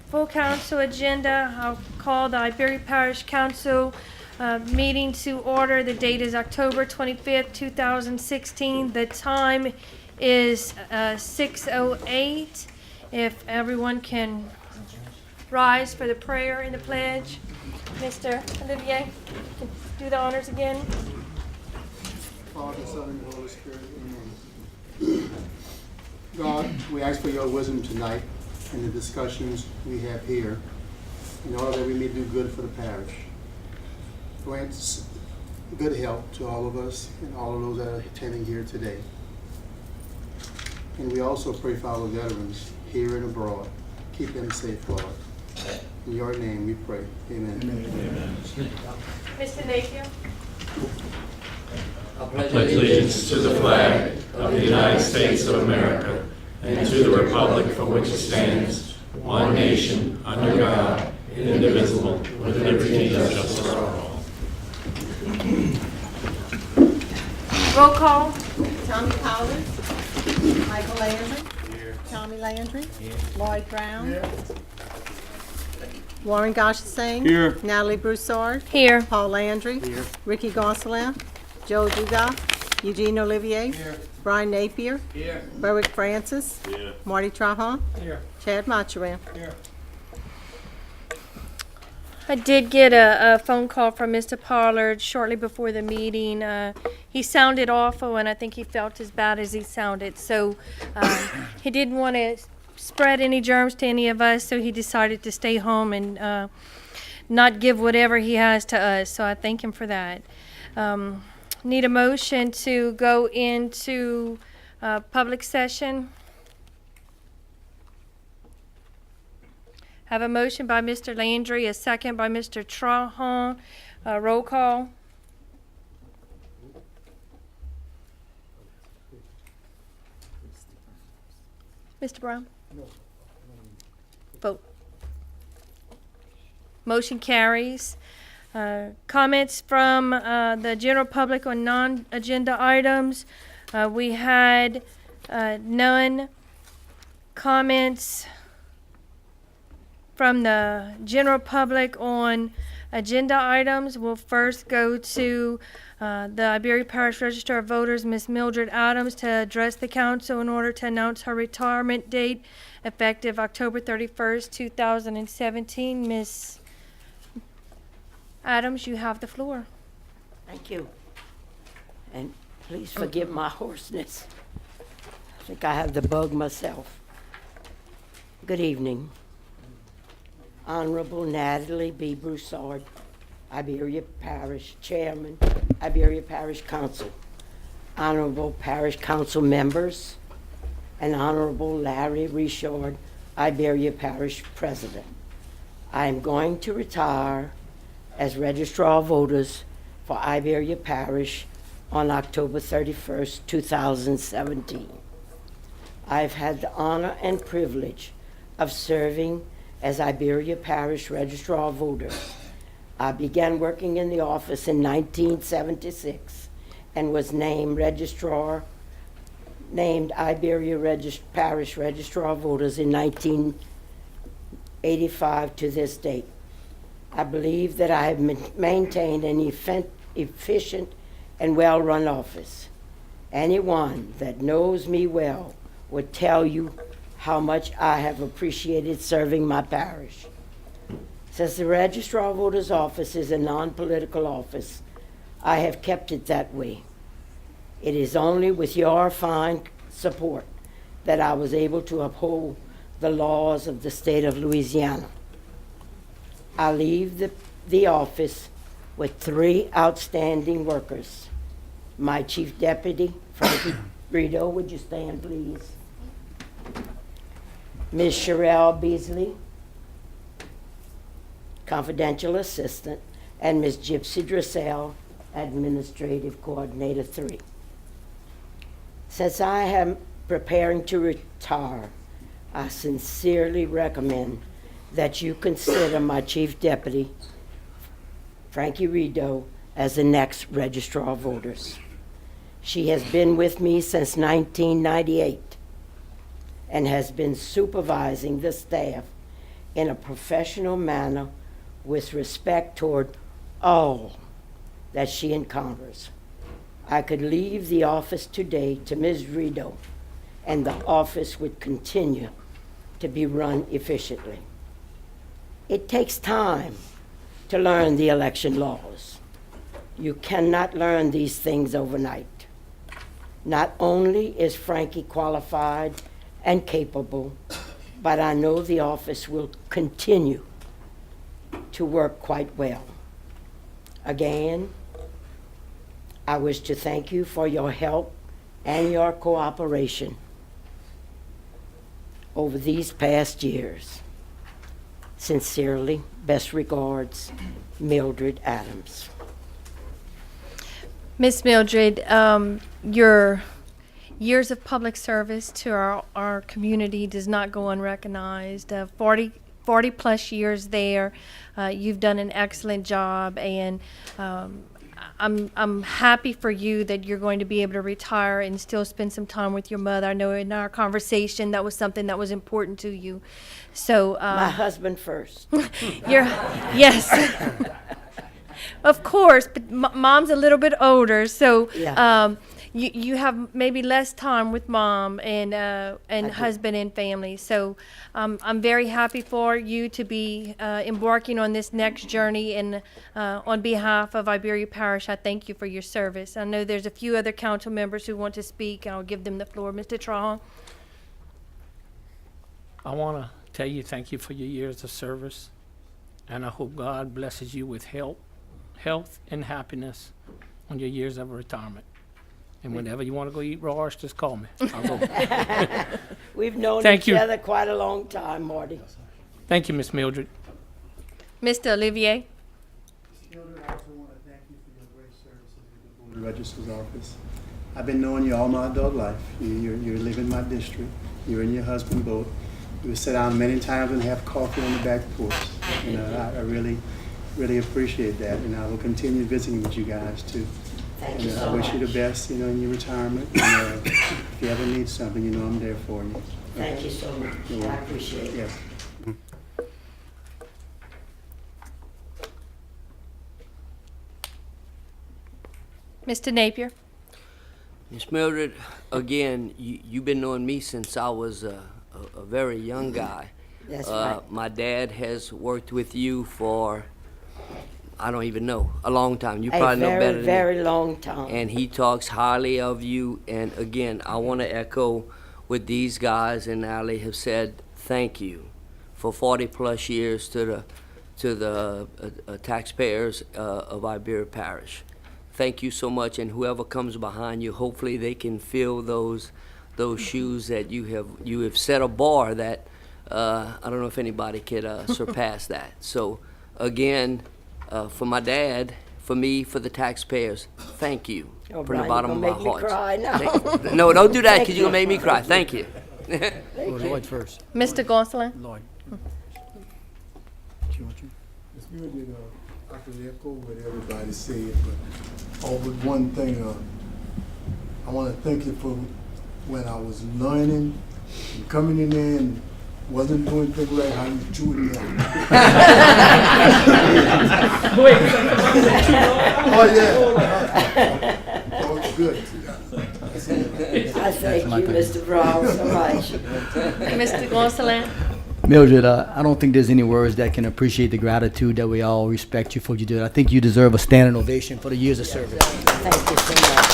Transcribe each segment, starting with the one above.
full council agenda. I'll call the Iberia Parish Council meeting to order. The date is October 25th, 2016. The time is 6:08. If everyone can rise for the prayer and the pledge. Mr. Olivier, can do the honors again. Father, Son, and Holy Spirit, amen. God, we ask for your wisdom tonight in the discussions we have here, in order that we may do good for the parish. Grant good health to all of us and all of those that are attending here today. And we also pray for our veterans here and abroad. Keep them safe, Lord. In your name we pray. Amen. Amen. Mr. Napier. I pledge allegiance to the flag of the United States of America and to the republic for which it stands, one nation, under God, indivisible, with liberty and justice for all. Roll call. Tommy Collins. Michael Landry. Tommy Landry. Lloyd Brown. Warren Goshsing. Here. Natalie Broussard. Here. Paul Landry. Here. Ricky Gonsalves. Joe Dugas. Eugene Olivier. Here. Brian Napier. Here. Berwick Francis. Here. Marty Trahan. Here. Chad Mathurin. Here. I did get a phone call from Mr. Pollard shortly before the meeting. He sounded awful, and I think he felt as bad as he sounded. So he didn't want to spread any germs to any of us, so he decided to stay home and not give whatever he has to us. So I thank him for that. Need a motion to go into public session. Have a motion by Mr. Landry, a second by Mr. Trahan. Roll call. Mr. Brown? Vote. Motion carries. Comments from the general public on non-agenda items. We had none. Comments from the general public on agenda items. We'll first go to the Iberia Parish Register of Voters, Ms. Mildred Adams, to address the council in order to announce her retirement date effective October 31st, 2017. Ms. Adams, you have the floor. Thank you. And please forgive my hoarseness. I think I have the bug myself. Good evening. Honorable Natalie B. Broussard, Iberia Parish Chairman, Iberia Parish Council. Honorable Parish Council members, and Honorable Larry Richard, Iberia Parish President. I am going to retire as Registrar of Voters for Iberia Parish on October 31st, 2017. I've had the honor and privilege of serving as Iberia Parish Registrar of Voters. I began working in the office in 1976 and was named Iberia Parish Registrar of Voters in 1985 to this date. I believe that I have maintained an efficient and well-run office. Anyone that knows me well would tell you how much I have appreciated serving my parish. Since the Registrar of Voters office is a non-political office, I have kept it that way. It is only with your fine support that I was able to uphold the laws of the state of Louisiana. I leave the office with 3 outstanding workers. My Chief Deputy, Frankie Brito, would you stand, please? Ms. Sherelle Beasley, Confidential Assistant, and Ms. Gypsy Dressel, Administrative Coordinator 3. Since I am preparing to retire, I sincerely recommend that you consider my Chief Deputy, Frankie Rideau, as the next Registrar of Voters. She has been with me since 1998 and has been supervising the staff in a professional manner with respect toward all that she encounters. I could leave the office today to Ms. Rideau, and the office would continue to be run efficiently. It takes time to learn the election laws. You cannot learn these things overnight. Not only is Frankie qualified and capable, but I know the office will continue to work quite well. Again, I wish to thank you for your help and your cooperation over these past years. Sincerely, best regards, Mildred Adams. Miss Mildred, your years of public service to our community does not go unrecognized. 40 plus years there. You've done an excellent job, and I'm happy for you that you're going to be able to retire and still spend some time with your mother. I know in our conversation that was something that was important to you. So My husband first. yes. Of course, but mom's a little bit older, so Yeah. you have maybe less time with mom and husband and family. So I'm very happy for you to be embarking on this next journey. And on behalf of Iberia Parish, I thank you for your service. I know there's a few other council members who want to speak, and I'll give them the floor. Mr. Trahan. I want to tell you thank you for your years of service, and I hope God blesses you with health and happiness on your years of retirement. And whenever you want to go eat raw oysters, call me. I'll go. We've known Thank each you. other quite a long time, Marty. Thank you, Miss Mildred. Mr. Olivier. Mildred, I also want to thank you for your great services with the Board of Registrar's office. I've been knowing you all my adult life. You live in my district. You're in your husband's boat. We sit down many times and have coffee on the back porch. I really appreciate that, and I will continue visiting with you guys too. Thank And you so I wish you the much. best, in your retirement. And, if you ever need something, I'm there for you. Thank you so much. You're I welcome. appreciate it. Yes. Mr. Napier. Miss Mildred, again, you've been knowing me since I was a very young guy. That's right. My dad has worked with you for, I don't even know, a long time. You probably know better than me. Very long time. And he talks highly of you. And again, I want to echo what these guys and Ally have said. Thank you for 40 plus years to the taxpayers of Iberia Parish. Thank you so much, and whoever comes behind you, hopefully they can fill those shoes that you have set a bar that I don't know if anybody could surpass that. So again, for my dad, for me, for the taxpayers, thank you Oh, from the Brian, bottom you of gonna my make me heart. cry now. No, don't do that, Thank because you're gonna you. make me cry. Thank you. Lloyd first. Mr. Gonsolin. Lloyd. Ms. Mildred, I can echo what everybody said, but with one thing, I want to thank you for when I was learning and coming in there and wasn't doing things right, how you chewed me out. Oh, yeah. That was good. I thank you, Mr. Brown, so much. Mr. Gonsolin. Mildred, I don't think there's any words that can appreciate the gratitude that we all respect you for what you did. I think you deserve a standing ovation for the years of service. Thank you so much.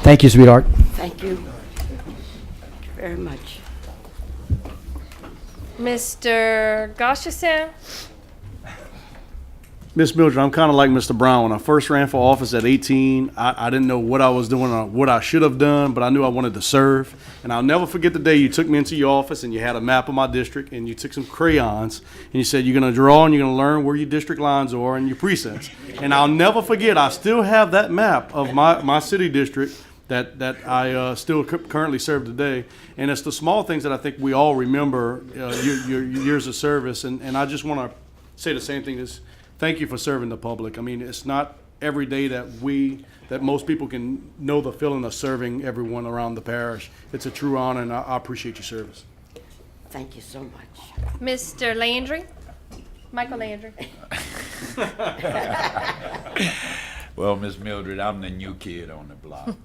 Thank you, sweetheart. Thank you. Thank you very much. Mr. Goshasan. Miss Mildred, I'm kind of like Mr. Brown. When I first ran for office at 18, I didn't know what I was doing or what I should have done, but I knew I wanted to serve. And I'll never forget the day you took me into your office and you had a map of my district and you took some crayons and you said, you're going to draw and you're going to learn where your district lines are and your precincts. And I'll never forget, I still have that map of my city district that I still currently serve today. And it's the small things that I think we all remember, your years of service. And I just want to say the same thing as thank you for serving the public. I mean, it's not every day that most people can know the feeling of serving everyone around the parish. It's a true honor, and I appreciate your service. Thank you so much. Mr. Landry? Michael Landry. Well, Miss Mildred, I'm the new kid on the block.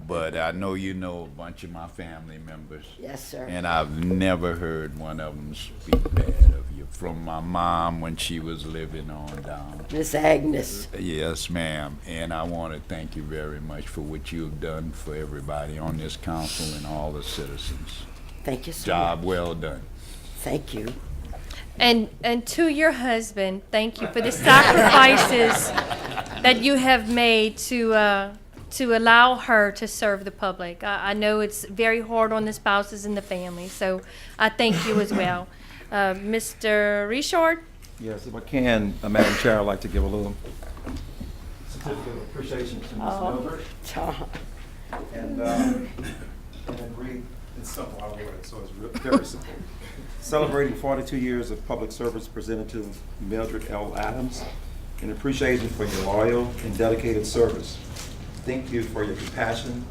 But I know you know a bunch of my family members. Yes, sir. And I've never heard one of them speak bad of you. From my mom when she was living on down. Miss Agnes. Yes, ma'am. And I want to thank you very much for what you've done for everybody on this council and all the citizens. Thank you so Job much. well done. Thank you. And to your husband, thank you for the sacrifices that you have made to allow her to serve the public. I know it's very hard on the spouses and the family, so I thank you as well. Mr. Richard? Yes, if I can, Madam Chair, I'd like to give a little certificate of appreciation to Ms. Mildred. Tom. And read, it's simple, I'll word it, so it's very simple. Celebrating 42 years of public service presented to Mildred L. Adams in appreciation for your loyal and dedicated service. Thank you for your compassion,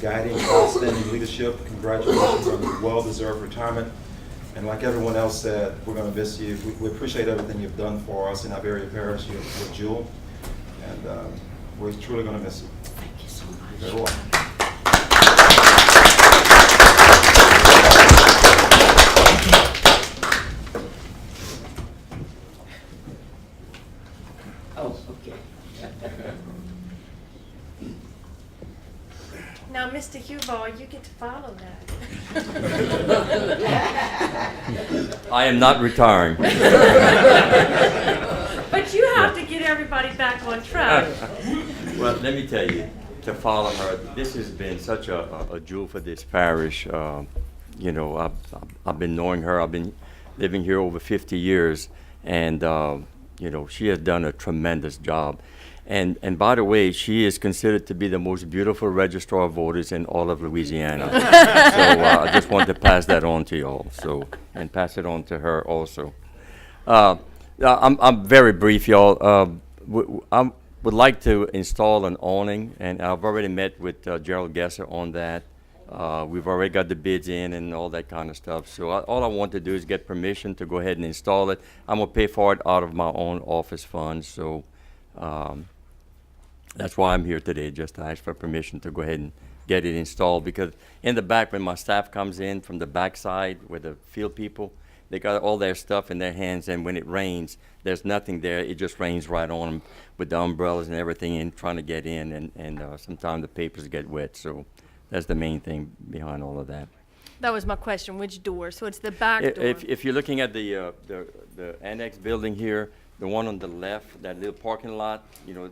guiding, outstanding leadership. Congratulations on your well-deserved retirement. And like everyone else said, we're going to miss you. We appreciate everything you've done for us in Iberia Parish. You're a jewel, and we're truly going to miss you. Thank you so much. You're very welcome. Oh, okay. Now, Mr. Huval, you get to follow that. I am not retiring. But you have to get everybody back on track. Well, let me tell you, to follow her, this has been such a jewel for this parish. You know, I've been knowing her. I've been living here over 50 years, and you know, she has done a tremendous job. And by the way, she is considered to be the most beautiful registrar of voters in all of Louisiana. So I just want to pass that on to y'all. So, and pass it on to her also. I'm very brief, y'all. I would like to install an awning, and I've already met with Gerald Gesser on that. We've already got the bids in and all that kind of stuff. So all I want to do is get permission to go ahead and install it. I'm gonna pay for it out of my own office funds. So that's why I'm here today, just to ask for permission to go ahead and get it installed. Because in the back, when my staff comes in from the backside with the field people, they got all their stuff in their hands, and when it rains, there's nothing there. It just rains right on them with the umbrellas and everything in, trying to get in, and sometimes the papers get wet. So that's the main thing behind all of that. That was my question, which door? So it's the back door. If you're looking at the annex building here, the one on the left, that little parking lot, you know,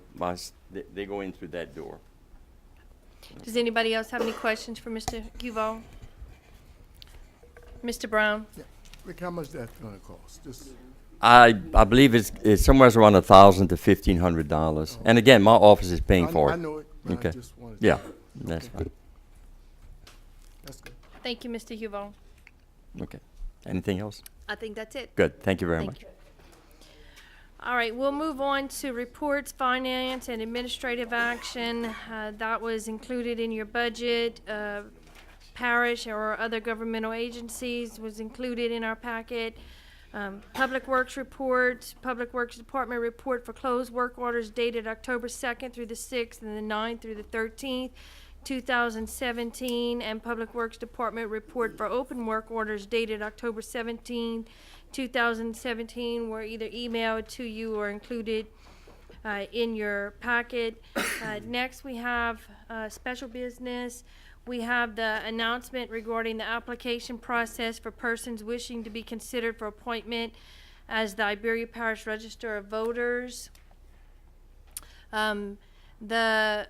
they go in through that door. Does anybody else have any questions for Mr. Huval? Mr. Brown? Rick, how much that's gonna cost? Just I believe it's somewhere around $1,000 to $1,500. And again, my office is paying for it. I know it, but Okay. I just wanted Yeah, to. that's Okay. fine. That's good. Thank you, Mr. Huval. Okay. Anything else? I think that's it. Good. Thank you very Thank much. you. All right, we'll move on to reports, finance, and administrative action. That was included in your budget. Parish or other governmental agencies was included in our packet. Public Works report, Public Works Department report for closed work orders dated October 2nd through the 6th and the 9th through the 13th, 2017, and Public Works Department report for open work orders dated October 17, 2017 were either emailed to you or included in your packet. Next, we have special business. We have the announcement regarding the application process for persons wishing to be considered for appointment as the Iberia Parish Register of Voters. The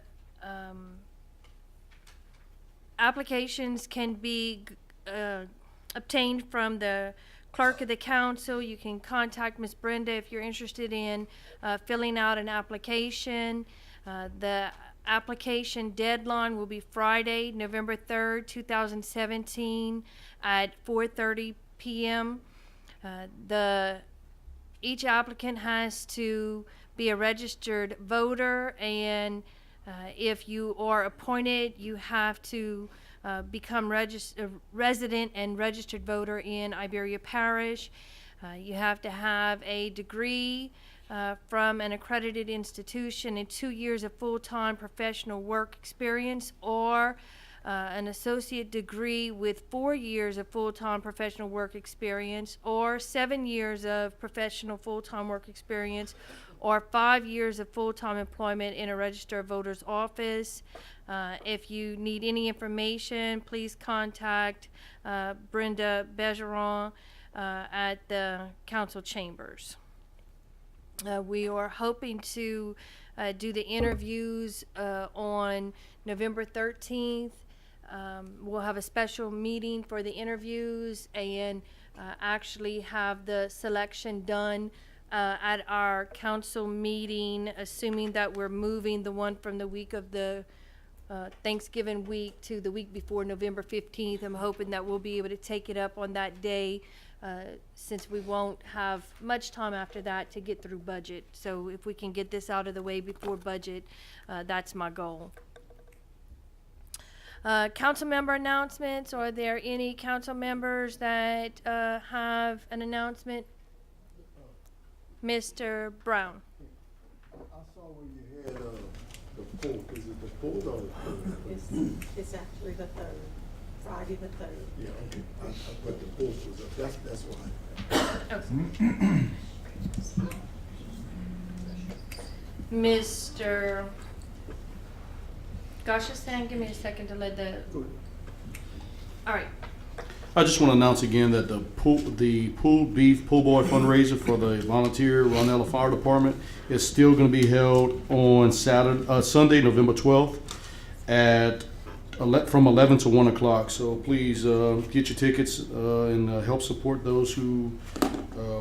applications can be obtained from the clerk of the council. You can contact Ms. Brenda if you're interested in filling out an application. The application deadline will be Friday, November 3rd, 2017 at 4:30 p.m. Each applicant has to be a registered voter, and if you are appointed, you have to become resident and registered voter in Iberia Parish. You have to have a degree from an accredited institution and 2 years of full-time professional work experience, or an associate degree with 4 years of full-time professional work experience, or 7 years of professional full-time work experience, or 5 years of full-time employment in a registered voter's office. If you need any information, please contact Brenda Bergeron at the council chambers. We are hoping to do the interviews on November 13th. We'll have a special meeting for the interviews and actually have the selection done at our council meeting, assuming that we're moving the one from the week of the Thanksgiving week to the week before November 15th. I'm hoping that we'll be able to take it up on that day, since we won't have much time after that to get through budget. So if we can get this out of the way before budget, that's my goal. Council member announcements. Are there any council members that have an announcement? Mr. Brown. I saw where you had the 4th. Is it the 4th or the 3rd? It's actually the 3rd, Friday the 3rd. Yeah, okay. I thought the 4th was up. That's why. Mr. Gosh, just give me a second to let the. All right. I just want to announce again that the pulled beef pull boy fundraiser for the volunteer Ronella Fire Department is still going to be held on Sunday, November 12th from 11 to 1 o'clock. So please get your tickets and help support those who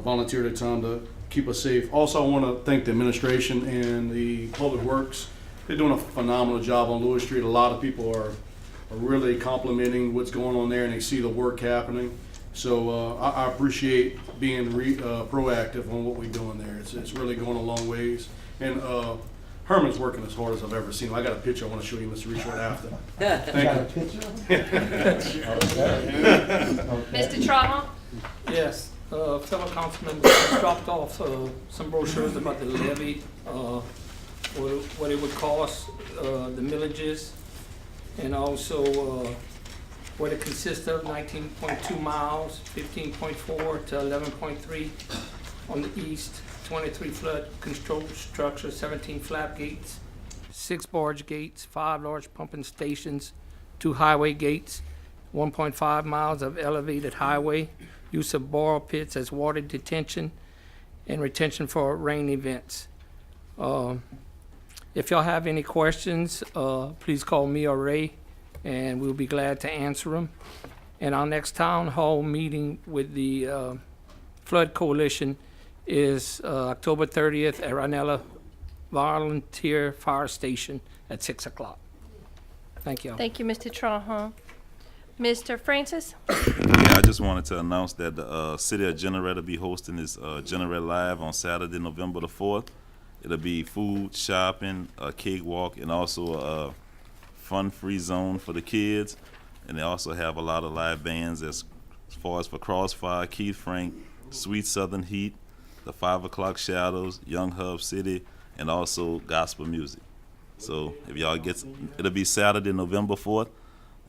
volunteer their time to keep us safe. Also, I want to thank the administration and the Public Works. They're doing a phenomenal job on Lewis Street. A lot of people are really complimenting what's going on there, and they see the work happening. So I appreciate being proactive on what we're doing there. It's really going a long ways. And Herman's working as hard as I've ever seen him. I got a picture I want to show you, Mr. Reach, right after. Thank you. Mr. Trauma? Yes, fellow council members dropped off some brochures about the levy, what it would cost, the millages, and also what it consists of: 19.2 miles, 15.4 to 11.3 on the east, 23 flood control structures, 17 flap gates, 6 barge gates, 5 large pumping stations, 2 highway gates, 1.5 miles of elevated highway, use of borrow pits as water detention, and retention for rain events. If y'all have any questions, please call me or Ray, and we'll be glad to answer them. And our next town hall meeting with the Flood Coalition is October 30th at Ronella Volunteer Fire Station at 6 o'clock. Thank you. Thank you, Mr. Trahan. Mr. Francis? Yeah, I just wanted to announce that the City of Jeanerette will be hosting this Jeanerette Live on Saturday, November the 4th. It'll be food, shopping, a cakewalk, and also a fun-free zone for the kids. And they also have a lot of live bands as far as for Crossfire, Keith Frank, Sweet Southern Heat, the 5 O'Clock Shadows, Young Hub City, and also gospel music. So if y'all it'll be Saturday, November 4th.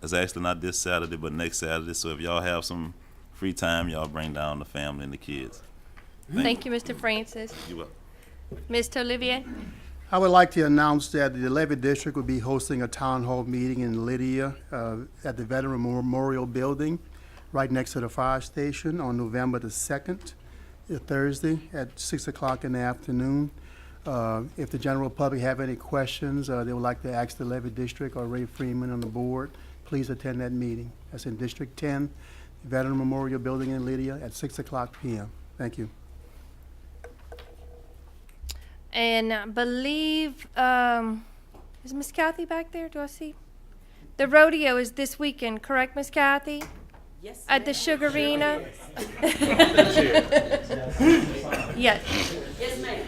It's actually not this Saturday, but next Saturday. So if y'all have some free time, y'all bring down the family and the kids. Thank you, Mr. Francis. You're welcome. Mr. Olivier? I would like to announce that the Levy District will be hosting a town hall meeting in Lydia at the Veteran Memorial Building right next to the fire station on November the 2nd, Thursday at 6 o'clock in the afternoon. If the general public have any questions they would like to ask the Levy District or Ray Freeman on the board, please attend that meeting. That's in District 10, Veteran Memorial Building in Lydia at 6 o'clock p.m. Thank you. And I believe, is Miss Kathy back there? Do I see? The rodeo is this weekend, correct, Miss Kathy? Yes. At the Sugarina? Yes. Yes, ma'am.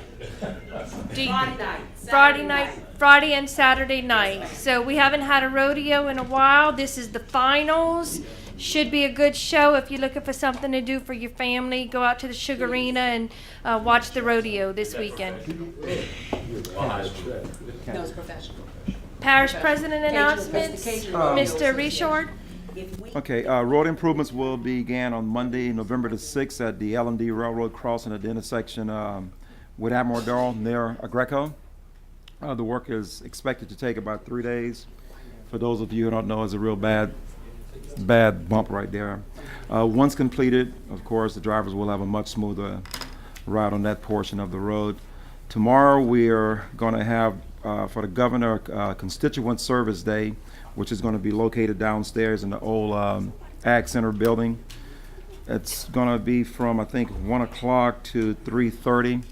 Friday and Saturday night. So we haven't had a rodeo in a while. This is the finals. Should be a good show if you're looking for something to do for your family. Go out to the Sugarina and watch the rodeo this weekend. No, it's professional. Parish President announcements, Mr. Richard. Okay, road improvements will begin on Monday, November the 6th at the L&D Railroad crossing at the intersection with Amador near Greco. The work is expected to take about 3 days. For those of you who don't know, it's a real bad bump right there. Once completed, of course, the drivers will have a much smoother ride on that portion of the road. Tomorrow we are going to have, for the governor, Constituent Service Day, which is going to be located downstairs in the old Ag Center building. It's going to be from, I think, 1 o'clock to 3:30.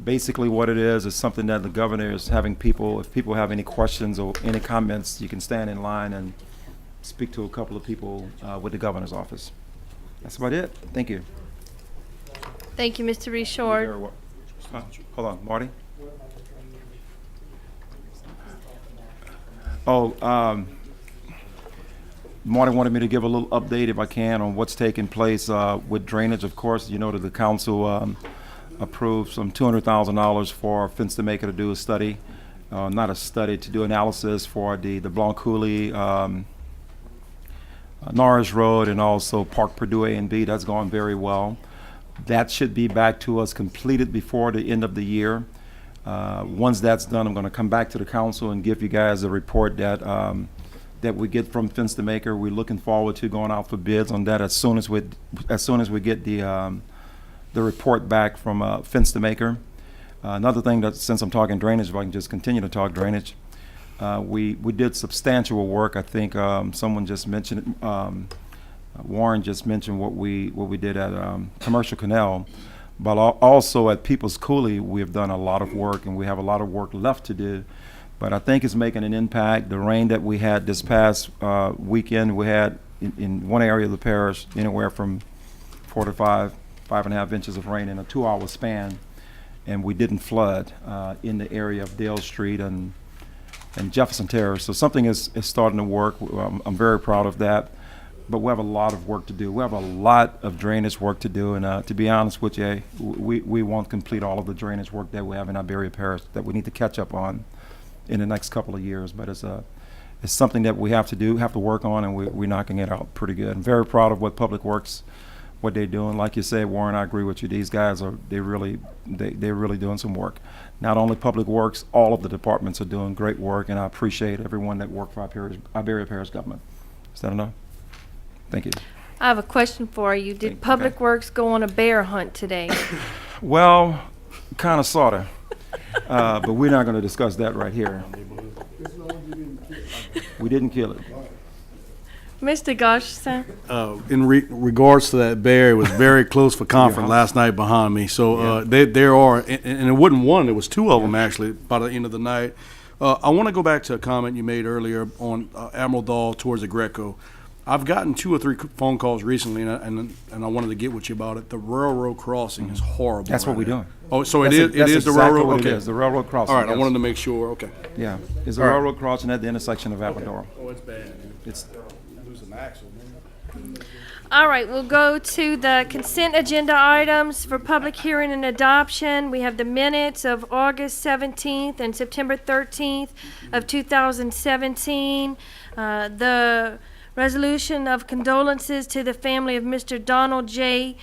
Basically what it is something that the governor is having people, if people have any questions or any comments, you can stand in line and speak to a couple of people with the governor's office. That's about it. Thank you. Thank you, Mr. Richard. Hold on, Marty. Marty wanted me to give a little update, if I can, on what's taking place with drainage. Of course, you know that the council approved some $200,000 for Fence to Make It to do a study, not a study, to do analysis for the Blanc Coulee, Norris Road, and also Park Purdue A and B. That's gone very well. That should be back to us completed before the end of the year. Once that's done, I'm going to come back to the council and give you guys a report that that we get from Fence to Maker. We're looking forward to going out for bids on that as soon as we get the report back from Fence to Maker. Another thing that, since I'm talking drainage, if I can just continue to talk drainage, we did substantial work. I think someone just mentioned, Warren just mentioned what we did at Commercial Canal, but also at People's Coulee we have done a lot of work, and we have a lot of work left to do. But I think it's making an impact. The rain that we had this past weekend, we had in one area of the parish anywhere from 4 to 5.5 inches of rain in a 2-hour span, and we didn't flood in the area of Dale Street and Jefferson Terrace. So something is starting to work. I'm very proud of that. But we have a lot of work to do. We have a lot of drainage work to do, and to be honest with you, we won't complete all of the drainage work that we have in Iberia Parish that we need to catch up on in the next couple of years. But it's something that we have to work on, and we're knocking it out pretty good. I'm very proud of what Public Works, what they're doing. Like you said, Warren, I agree with you. These guys they're really doing some work. Not only Public Works, all of the departments are doing great work, and I appreciate everyone that worked for Iberia Parish government. Is that enough? Thank you. I have a question for you. Did Public Works go on a bear hunt today? Well, kind of, sort of. But we're not going to discuss that right here. We didn't kill it. Mr. Goshenson? In regards to that bear, it was very close for comfort last night behind me. So there are, and it wasn't one, it was two of them actually by the end of the night. I want to go back to a comment you made earlier on Admiral Dahl towards the Greco. I've gotten 2 or 3 phone calls recently, and I wanted to get with you about it. The railroad crossing is horrible. That's what we're doing. Oh, so it is the exactly railroad? What Okay. it is, the railroad crossing. All right, yes. I wanted to make sure. Okay. Yeah, it's a All right. railroad crossing at the intersection of Amador. Oh, it's bad. It's losing an axle, man. All right, we'll go to the consent agenda items for public hearing and adoption. We have the minutes of August 17th and September 13th of 2017. The resolution of condolences to the family of Mr. Donald J.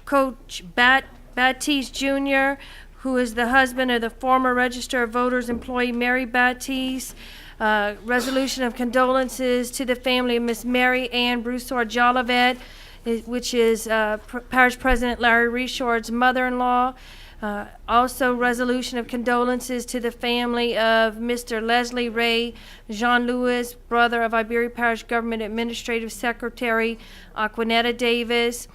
Coach Baptiste Jr., who is the husband of the former Register of Voters employee Mary Baptiste. Resolution of condolences to the family of Miss Mary Ann Broussard Jolivet, which is Parish President Larry Richard's mother-in-law. Also, resolution of condolences to the family of Mr. Leslie Ray Jean-Louis, brother of Iberia Parish Government Administrative Secretary Aquanetta Davis.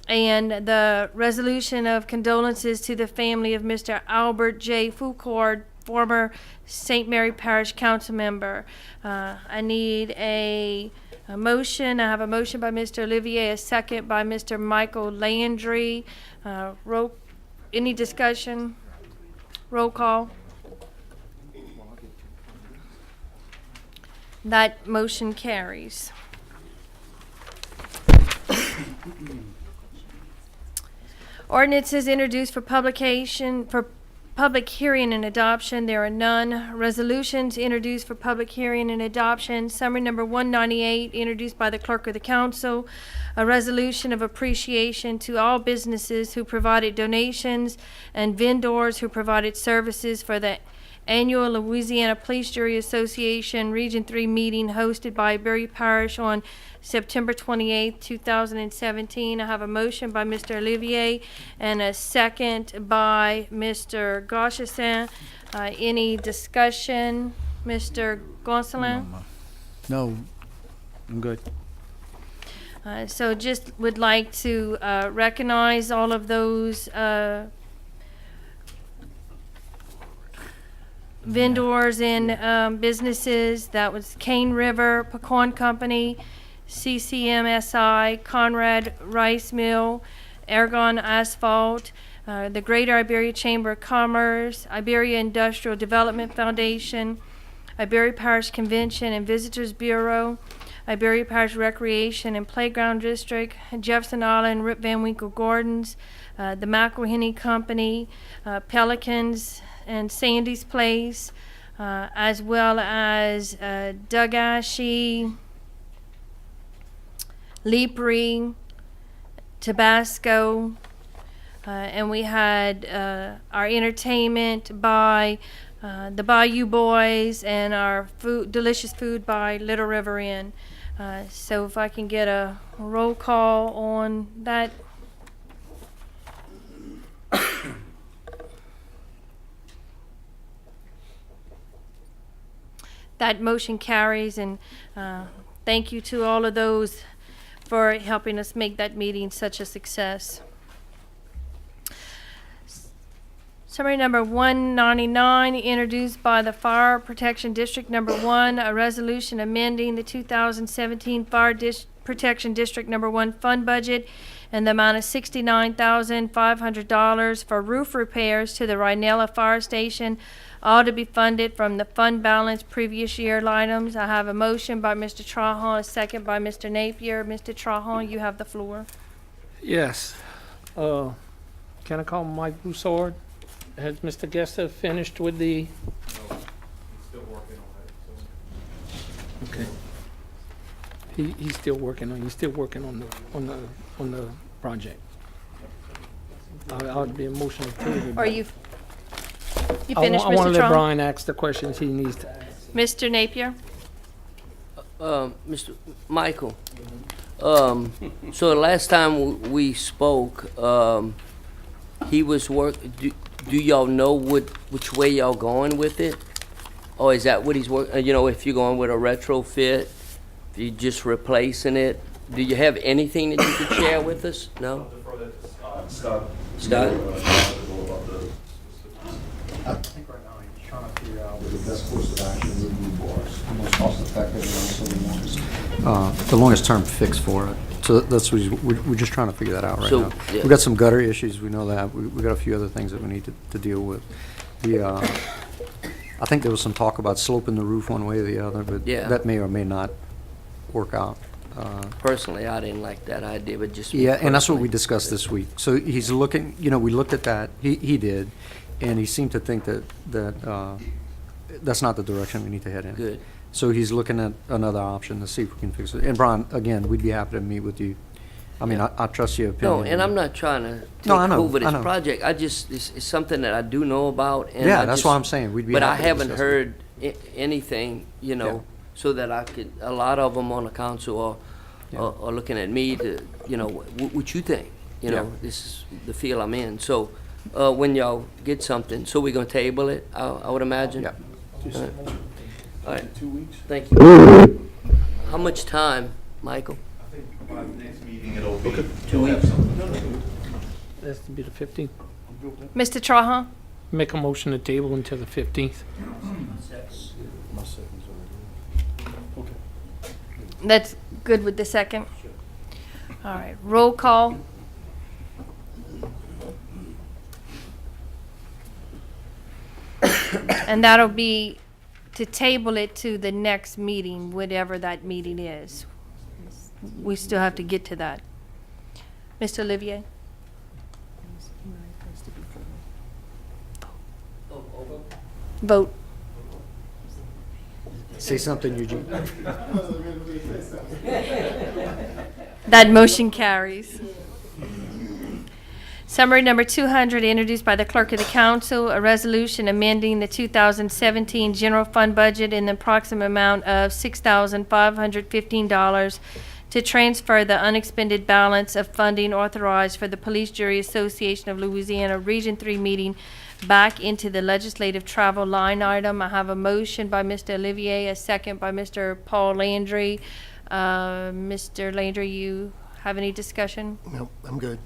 And the resolution of condolences to the family of Mr. Albert J. Foucault, former St. Mary Parish Council member. I need a motion. I have a motion by Mr. Olivier, a second by Mr. Michael Landry. Any discussion? Roll call. That motion carries. Ordinances introduced for publication, for public hearing and adoption, there are none. Resolutions introduced for public hearing and adoption, summary number 198, introduced by the clerk of the council, a resolution of appreciation to all businesses who provided donations and vendors who provided services for the annual Louisiana Police Jury Association Region 3 meeting hosted by Berry Parish on September 28, 2017. I have a motion by Mr. Olivier and a second by Mr. Gauchessin. Any discussion? Mr. Gonsalon? No, I'm good. So just would like to recognize all of those vendors and businesses. That was Cane River, Pecan Company, CCMSI, Conrad Rice Mill, Aragon Asphalt, the Greater Iberia Chamber of Commerce, Iberia Industrial Development Foundation, Iberia Parish Convention and Visitors Bureau, Iberia Parish Recreation and Playground District, Jefferson Island, Rip Van Winkle Gardens, the McElhenney Company, Pelicans and Sandy's Place, as well as Dugashi, Leapery, Tabasco, and we had our entertainment by the Bayou Boys and our food, delicious food by Little River Inn. So if I can get a roll call on that. That motion carries, and thank you to all of those for helping us make that meeting such a success. Summary number 199, introduced by the Fire Protection District Number 1, a resolution amending the 2017 Fire Protection District Number 1 fund budget in the amount of $69,500 for roof repairs to the Rhinella Fire Station, all to be funded from the fund balance previous year items. I have a motion by Mr. Trahan, a second by Mr. Napier. Mr. Trahan, you have the floor. Yes. Can I call Mike Broussard? Has Mr. Gesta finished with the? No, he's still working on it. Okay. He's still working on. He's still working on the project. I'll be emotional too. Are you finished, I Mr. want to let Trahan? Brian ask the questions he needs to ask. Mr. Napier? Mr. Michael, so the last time we spoke, he was do y'all know which way y'all going with it? Or is that what he's working, if you're going with a retrofit, if you're just replacing it, do you have anything that you could share with us? No? Scott. Scott? I think right now he's trying to figure out what the best course of action would be for us, the most cost effective and also the longest term fix for it. So that's what we're just trying to figure that out right now. Yeah. We've got some gutter issues, we know that. We've got a few other things that we need to deal with. I think there was some talk about sloping the roof one way or the other, but Yeah. that may or may not work out. Personally, I didn't like that idea, but just. Yeah, and that's what we personally. discussed this week. So he's looking, we looked at that, he did, and he seemed to think that that's not the direction we need to head in. Good. So he's looking at another option to see if we can fix it. And Brian, again, we'd be happy to meet with you. I mean, I trust your opinion. No, and I'm not trying to take No, I know, over I this know. project. it's something that I do know about. And Yeah, I that's just- what I'm saying. We'd be But I happy to haven't discuss it. heard anything, Yeah. so that I could, a lot of them on the council are looking at me to, what you think? Yeah. This is the field I'm in. So when y'all get something, so we're going to table it, I would imagine? Yeah. All right. 2 weeks. Thank you. How much time, Michael? I think by the next meeting it'll be. 2 weeks? That's to be the 15th. Mr. Trahan? Make a motion to table until the 15th. That's good with the second? All right, roll call. And that'll be to table it to the next meeting, whatever that meeting is. We still have to get to that. Mr. Olivier? Vote. Say something, Eugene. That motion carries. Summary number 200, introduced by the clerk of the council, a resolution amending the 2017 general fund budget in the approximate amount of $6,515 to transfer the unexpended balance of funding authorized for the Police Jury Association of Louisiana Region 3 meeting back into the legislative travel line item. I have a motion by Mr. Olivier, a second by Mr. Paul Landry. Mr. Landry, you have any discussion? No, I'm good.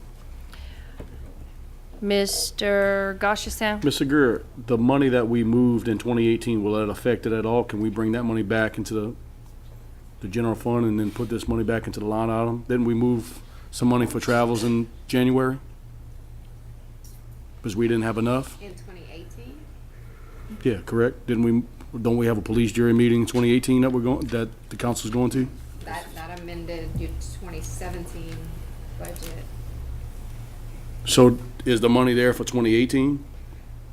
Mr. Goshasan? Mr. Greer, the money that we moved in 2018, will that affect it at all? Can we bring that money back into the general fund and then put this money back into the line item? Didn't we move some money for travels in January? Because we didn't have enough? In 2018? Yeah, correct. Don't we have a police jury meeting in 2018 that the council's going to? That amended your 2017 budget. So is the money there for 2018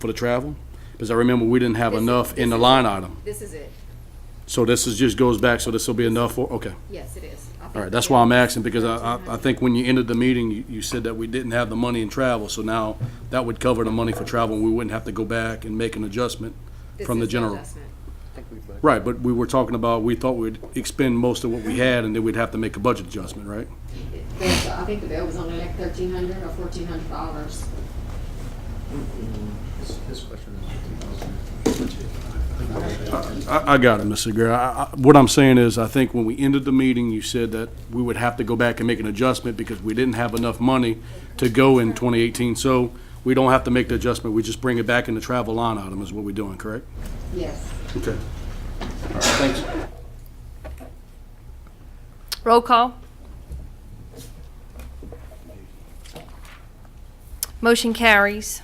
for the travel? Because I remember we didn't have enough in the line item. This is it. So this is just goes back, so this will be enough for, okay. Yes, it is. All right, that's why I'm asking, because I think when you ended the meeting, you said that we didn't have the money in travel, so now that would cover the money for travel, and we wouldn't have to go back and make an adjustment from the general. Right, but we were talking about, we thought we'd expend most of what we had, and then we'd have to make a budget adjustment, right? I think the bill was only like $1,300 or $1,400. His question I got it, Mr. Greer. What I'm saying is, I think when we ended the meeting, you said that we would have to go back and make an adjustment because we didn't have enough money to go in 2018. So we don't have to make the adjustment. We just bring it back in the travel line item is what we're doing, correct? Yes. Okay. All right, thanks. Roll call. Motion carries.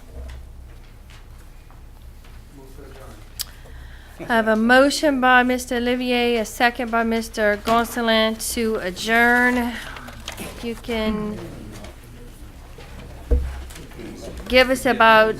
I have a motion by Mr. Olivier, a second by Mr. Gonsalves to adjourn. You can give us about